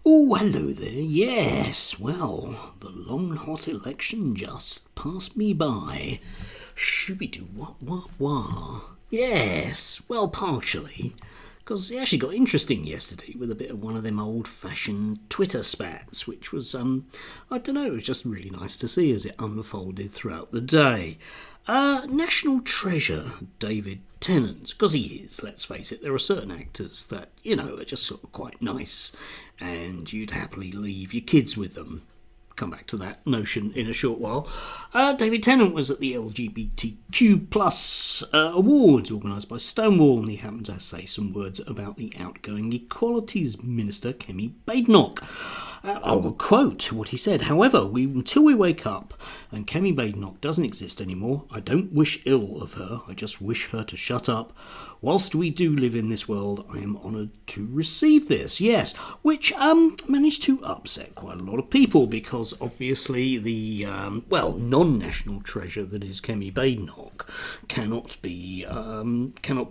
Oh, hello there. Yes, well, the long hot election just passed me by. Shooby-doo, wah. Yes, well, partially. Because it actually got interesting yesterday with a bit of one of them old-fashioned Twitter spats, which was, I don't know, it was just really nice to see as it unfolded throughout the day. National treasure, David Tennant, because he is, let's face it, there are certain actors that, are just sort of quite nice, and you'd happily leave your kids with them. Come back to that notion in a short while. David Tennant was at the LGBTQ plus awards organised by Stonewall, and he happened to say some words about the outgoing Equalities Minister, Kemi Badenoch. I will quote what he said. However, until we wake up and Kemi Badenoch doesn't exist anymore, I don't wish ill of her. I just wish her to shut up. Whilst we do live in this world, I am honoured to receive this. Yes, which managed to upset quite a lot of people because obviously the non-national treasure that is Kemi Badenoch cannot be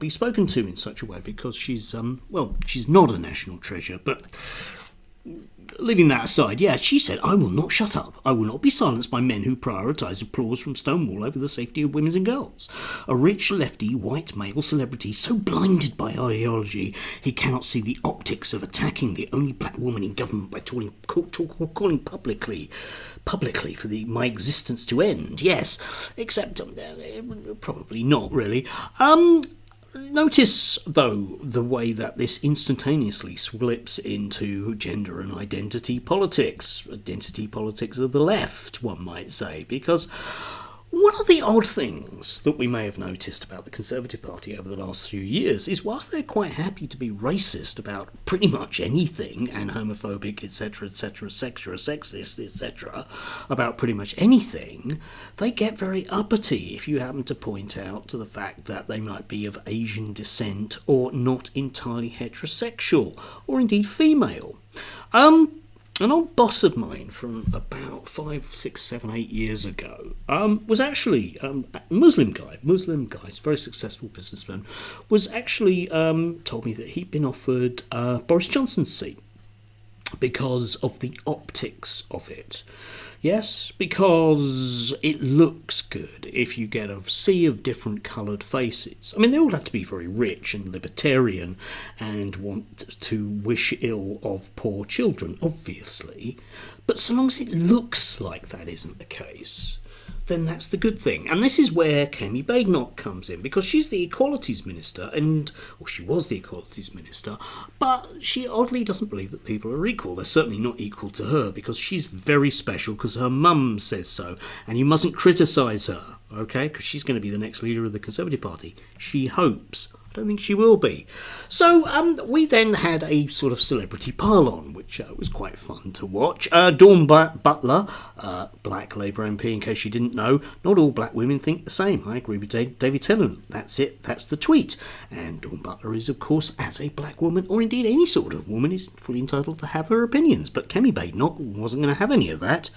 spoken to in such a way because she's not a national treasure, but. Leaving that aside, she said, I will not shut up. I will not be silenced by men who prioritise applause from Stonewall over the safety of women and girls. A rich, lefty, white male celebrity so blinded by ideology he cannot see the optics of attacking the only black woman in government by calling publicly for my existence to end. Yes, except probably not really. Notice, though, the way that this instantaneously slips into gender and identity politics of the left, one might say, because one of the odd things that we may have noticed about the Conservative Party over the last few years is whilst they're quite happy to be racist about pretty much anything and homophobic, etc., sexist, etc., about pretty much anything, they get very uppity if you happen to point out to the fact that they might be of Asian descent or not entirely heterosexual or indeed female. An old boss of mine from about 5, 6, 7, 8 years ago was actually a Muslim guy, he's a very successful businessman, was actually told me that he'd been offered Boris Johnson's seat because of the optics of it. Yes, because it looks good if you get a sea of different coloured faces. I mean, they all have to be very rich and libertarian and want to wish ill of poor children, obviously. But so long as it looks like that isn't the case, then that's the good thing. And this is where Kemi Badenoch comes in, because she's the Equalities Minister, she was the Equalities Minister, but she oddly doesn't believe that people are equal. They're certainly not equal to her, because she's very special, because her mum says so, and you mustn't criticise her, okay, because she's going to be the next leader of the Conservative Party. She hopes. I don't think she will be. So we then had a sort of celebrity pile-on, which was quite fun to watch. Dawn Butler, black Labour MP, in case you didn't know. Not all black women think the same. I agree with David Tennant. That's it. That's the tweet. And Dawn Butler is, of course, as a black woman, or indeed any sort of woman, is fully entitled to have her opinions. But Kemi Badenoch wasn't going to have any of that.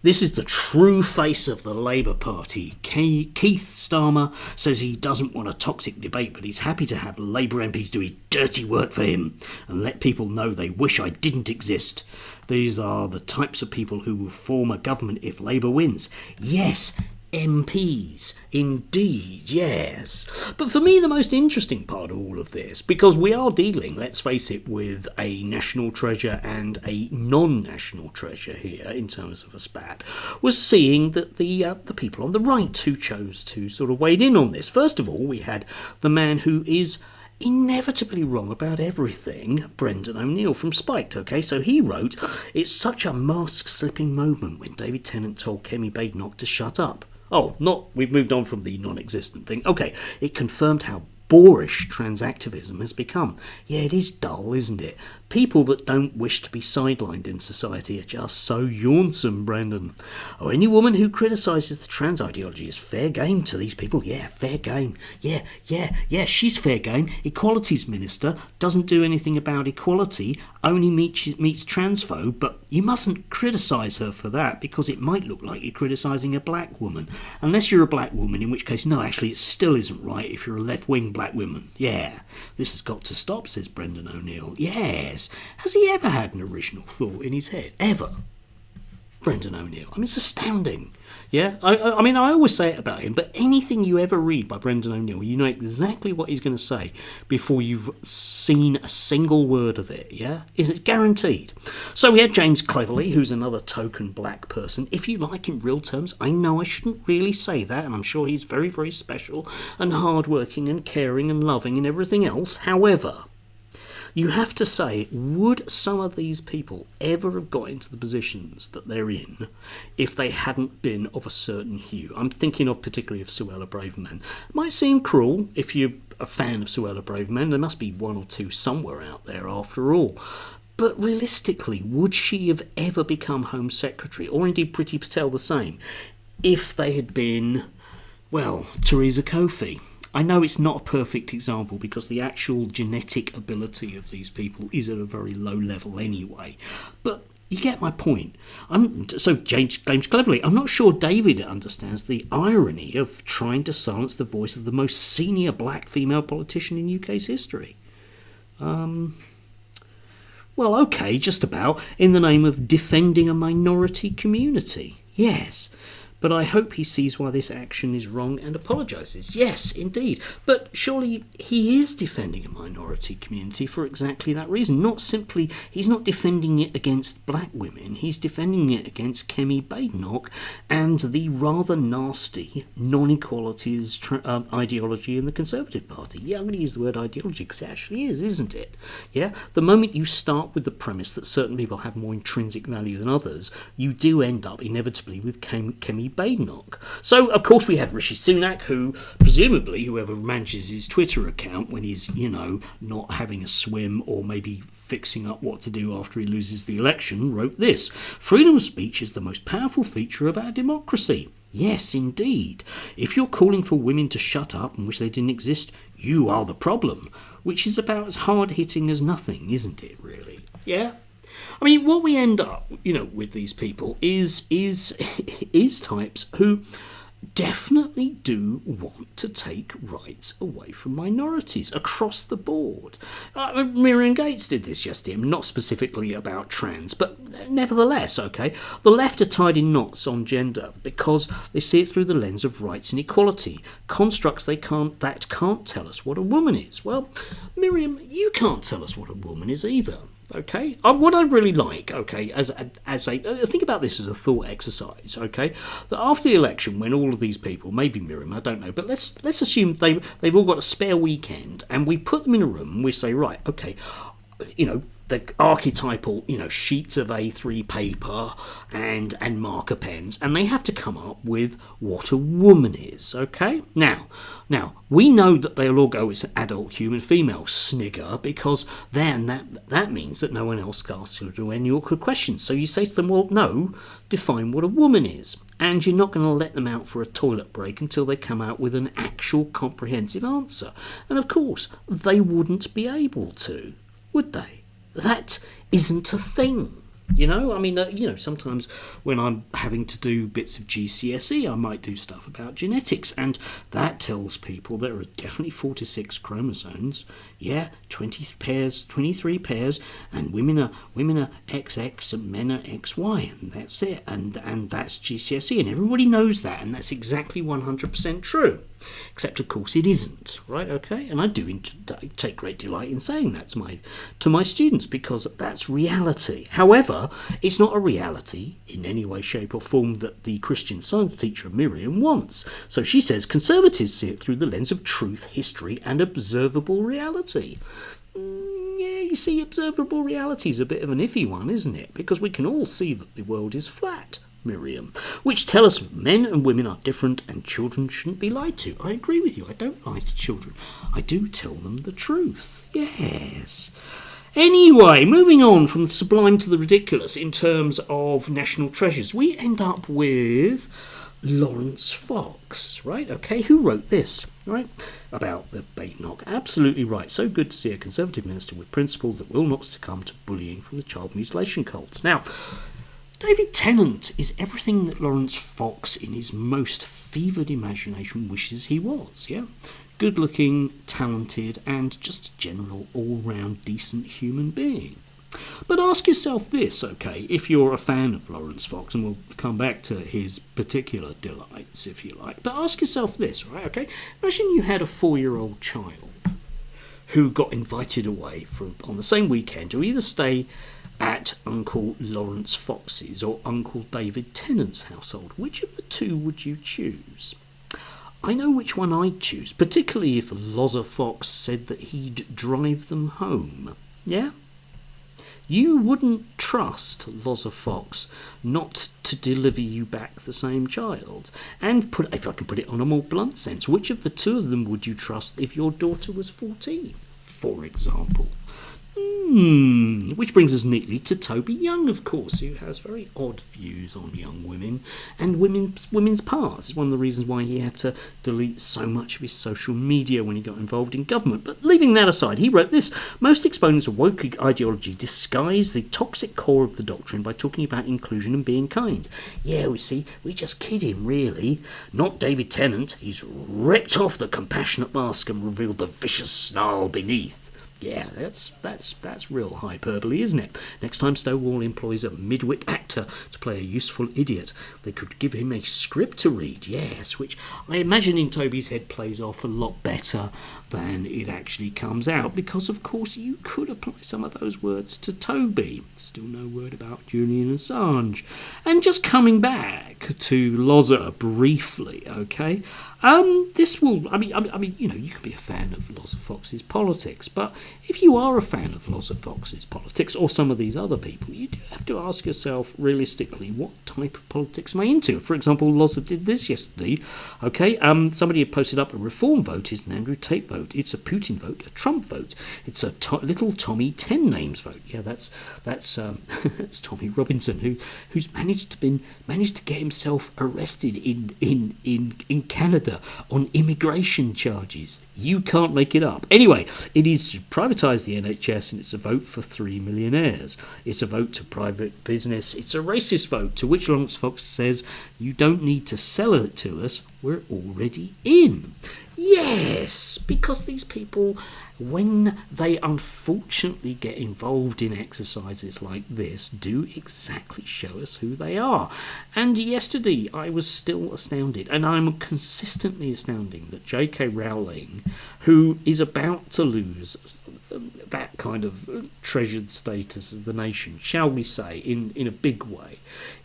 This is the true face of the Labour Party. Keith Starmer says he doesn't want a toxic debate, but he's happy to have Labour MPs do his dirty work for him and let people know they wish I didn't exist. These are the types of people who will form a government if Labour wins. Yes, MPs, indeed, yes. But for me, the most interesting part of all of this, because we are dealing, let's face it, with a national treasure and a non-national treasure here in terms of a spat, was seeing that the people on the right who chose to sort of wade in on this. First of all, we had the man who is inevitably wrong about everything, Brendan O'Neill from Spiked, okay? So he wrote, it's such a mask-slipping moment when David Tennant told Kemi Badenoch to shut up. We've moved on from the non-existent thing. Okay, it confirmed how boorish transactivism has become. Yeah, it is dull, isn't it? People that don't wish to be sidelined in society are just so yawnsome, Brendan. Oh, any woman who criticises the trans ideology is fair game to these people. Yeah, fair game. Yeah, she's fair game. Equalities Minister doesn't do anything about equality, only meets transphobe, but you mustn't criticise her for that because it might look like you're criticising a black woman. Unless you're a black woman, in which case, no, actually it still isn't right if you're a left-wing black women. Yeah. This has got to stop, says Brendan O'Neill. Yes. Has he ever had an original thought in his head? Ever? Brendan O'Neill. I mean, it's astounding. Yeah, I mean, I always say it about him, but anything you ever read by Brendan O'Neill, you know exactly what he's going to say before you've seen a single word of it, yeah? Is it guaranteed? So we had James Cleverly, who's another token black person. If you like, in real terms, I know I shouldn't really say that, and I'm sure he's very, very special and hardworking and caring and loving and everything else. However, you have to say, would some of these people ever have got into the positions that they're in if they hadn't been of a certain hue? I'm thinking of particularly of Suella Braverman. It might seem cruel if you're a fan of Suella Braverman. There must be one or two somewhere out there after all. But realistically, would she have ever become Home Secretary, or indeed Priti Patel the same, if they had been, well, Theresa Kofi? I know it's not a perfect example because the actual genetic ability of these people is at a very low level anyway. But you get my point. So James Cleverly, I'm not sure David understands the irony of trying to silence the voice of the most senior black female politician in UK's history. Well, okay, just about, in the name of defending a minority community. Yes. But I hope he sees why this action is wrong and apologises. Yes, indeed. But surely he is defending a minority community for exactly that reason. Not simply, he's not defending it against black women. He's defending it against Kemi Badenoch and the rather nasty non-equalities ideology in the Conservative Party. Yeah, I'm going to use the word ideology because it actually is, isn't it? Yeah? The moment you start with the premise that certain people have more intrinsic value than others, you do end up inevitably with Kemi Badenoch. So, of course, we had Rishi Sunak, who, presumably, whoever manages his Twitter account when he's, not having a swim or maybe fixing up what to do after he loses the election, wrote this: "Freedom of speech is the most powerful feature of our democracy." Yes, indeed. If you're calling for women to shut up and wish they didn't exist, you are the problem. Which is about as hard-hitting as nothing, isn't it, really? Yeah? I mean, what we end up, with these people is types who definitely do want to take rights away from minorities across the board. Miriam Gates did this just here, not specifically about trans, but nevertheless, okay, the left are tied in knots on gender because they see it through the lens of rights and equality, constructs that can't tell us what a woman is. Well, Miriam, you can't tell us what a woman is either. Okay, what I really like, okay, as a think about this as a thought exercise, okay, that after the election, when all of these people, maybe Miriam, I don't know, but let's assume they've all got a spare weekend, and we put them in a room and we say, right, okay, the archetypal, sheets of A3 paper and marker pens, and they have to come up with what a woman is, okay? Now, we know that they'll all go, it's an adult human female, snigger, because then that means that no one else asks you any awkward questions. So you say to them, well, no, define what a woman is. And you're not going to let them out for a toilet break until they come out with an actual comprehensive answer. And of course, they wouldn't be able to, would they? That isn't a thing. Sometimes when I'm having to do bits of GCSE, I might do stuff about genetics, and that tells people there are definitely 46 chromosomes. Yeah, 20 pairs, 23 pairs, and women are XX and men are XY, and that's it. And that's GCSE, and everybody knows that, and that's exactly 100% true. Except, of course, it isn't, right? Okay, and I do take great delight in saying that to my students because that's reality. However, it's not a reality in any way, shape, or form that the Christian Science teacher Miriam wants. So she says conservatives see it through the lens of truth, history, and observable reality. Yeah, you see, observable reality is a bit of an iffy one, isn't it? Because we can all see that the world is flat. Miriam, which tell us men and women are different and children shouldn't be lied to. I agree with you. I don't lie to children. I do tell them the truth. Yes. Anyway, moving on from the sublime to the ridiculous in terms of national treasures, we end up with Lawrence Fox, right? Okay, who wrote this, right? About the Badenoch. Absolutely right. So good to see a Conservative minister with principles that will not succumb to bullying from the child mutilation cults. Now, David Tennant is everything that Lawrence Fox in his most fevered imagination wishes he was, yeah? good-looking, talented, and just a general all-round decent human being. But ask yourself this, okay, if you're a fan of Laurence Fox, and we'll come back to his particular delights, if you like, but ask yourself this, right, okay? Imagine you had a 4-year-old child who got invited away on the same weekend to either stay at Uncle Laurence Fox's or Uncle David Tennant's household. Which of the two would you choose? I know which one I'd choose, particularly if Lozza Fox said that he'd drive them home. Yeah? You wouldn't trust Lozza Fox not to deliver you back the same child. And if I can put it on a more blunt sense, which of the two of them would you trust if your daughter was 14, for example? Which brings us neatly to Toby Young, of course, who has very odd views on young women and women's parts. It's one of the reasons why he had to delete so much of his social media when he got involved in government. But leaving that aside, he wrote this: most exponents of woke ideology disguise the toxic core of the doctrine by talking about inclusion and being kind. Yeah, we just kid him, really. Not David Tennant. He's ripped off the compassionate mask and revealed the vicious snarl beneath. Yeah, that's real hyperbole, isn't it? Next time Stonewall employs a midwit actor to play a useful idiot, they could give him a script to read, yes, which I imagine in Toby's head plays off a lot better than it actually comes out, because of course you could apply some of those words to Toby. Still no word about Julian Assange. And just coming back to Lozza briefly, okay? This will, I mean, you know, you can be a fan of Lozza Fox's politics, but if you are a fan of Lozza Fox's politics or some of these other people, you do have to ask yourself realistically, what type of politics am I into? For example, Lozza did this yesterday, okay? Somebody had posted up: a Reform vote is an Andrew Tate vote, it's a Putin vote, a Trump vote, it's a little Tommy 10 names vote. Yeah, that's that's Tommy Robinson, who's managed to get himself arrested in Canada on immigration charges. You can't make it up. Anyway, it is to privatise the NHS, and it's a vote for 3 millionaires. It's a vote to private business. It's a racist vote, to which Laurence Fox says, you don't need to sell it to us, we're already in. Yes, because these people, when they unfortunately get involved in exercises like this, do exactly show us who they are. And yesterday I was still astounded, and I'm consistently astounding, that J.K. Rowling, who is about to lose that kind of treasured status as the nation, shall we say, in a big way,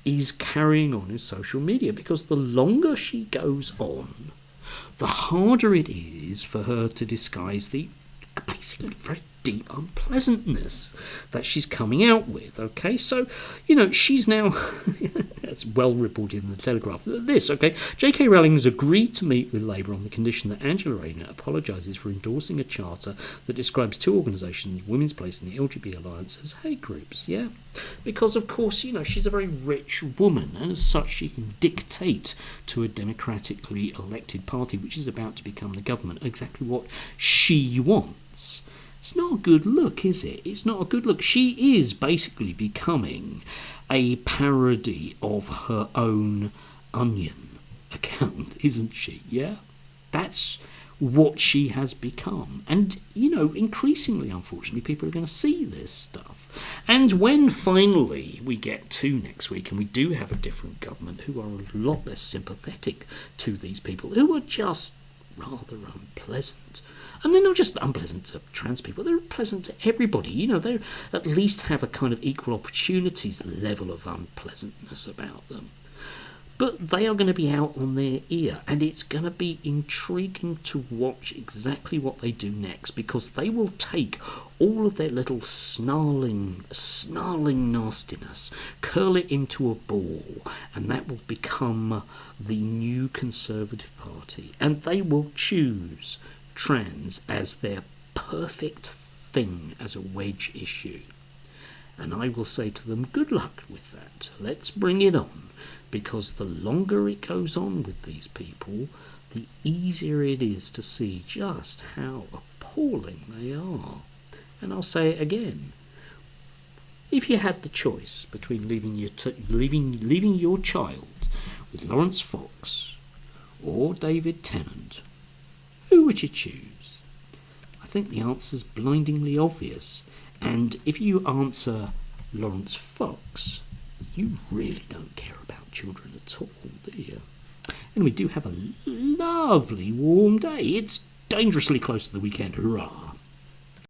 is carrying on in social media, because the longer she goes on, the harder it is for her to disguise the basically very deep unpleasantness that she's coming out with, okay? So, you know, she's now, it's well reported in the Telegraph, this, okay? J.K. Rowling has agreed to meet with Labour on the condition that Angela Rayner apologises for endorsing a charter that describes two organisations, women's place and the LGBT Alliance, as hate groups, yeah? Because, of course, you know, she's a very rich woman, and as such she can dictate to a democratically elected party, which is about to become the government, exactly what she wants. It's not a good look, is it? It's not a good look. She is basically becoming a parody of her own Onion account, isn't she? Yeah? That's what she has become. And, you know, increasingly, unfortunately, people are going to see this stuff. And when finally we get to next week and we do have a different government who are a lot less sympathetic to these people, who are just rather unpleasant. And they're not just unpleasant to trans people, they're pleasant to everybody. You know, they at least have a kind of equal opportunities level of unpleasantness about them. But they are going to be out on their ear, and it's going to be intriguing to watch exactly what they do next, because they will take all of their little snarling nastiness, curl it into a ball, and that will become the new Conservative Party. And they will choose trans as their perfect thing, as a wedge issue. And I will say to them, good luck with that. Let's bring it on. Because the longer it goes on with these people, the easier it is to see just how appalling they are. And I'll say it again. If you had the choice between leaving your child with Laurence Fox or David Tennant, Who would you choose? I think the answer's blindingly obvious. And if you answer Lawrence Fox, you really don't care about children at all, do you? And we do have a lovely warm day. It's dangerously close to the weekend. Hurrah!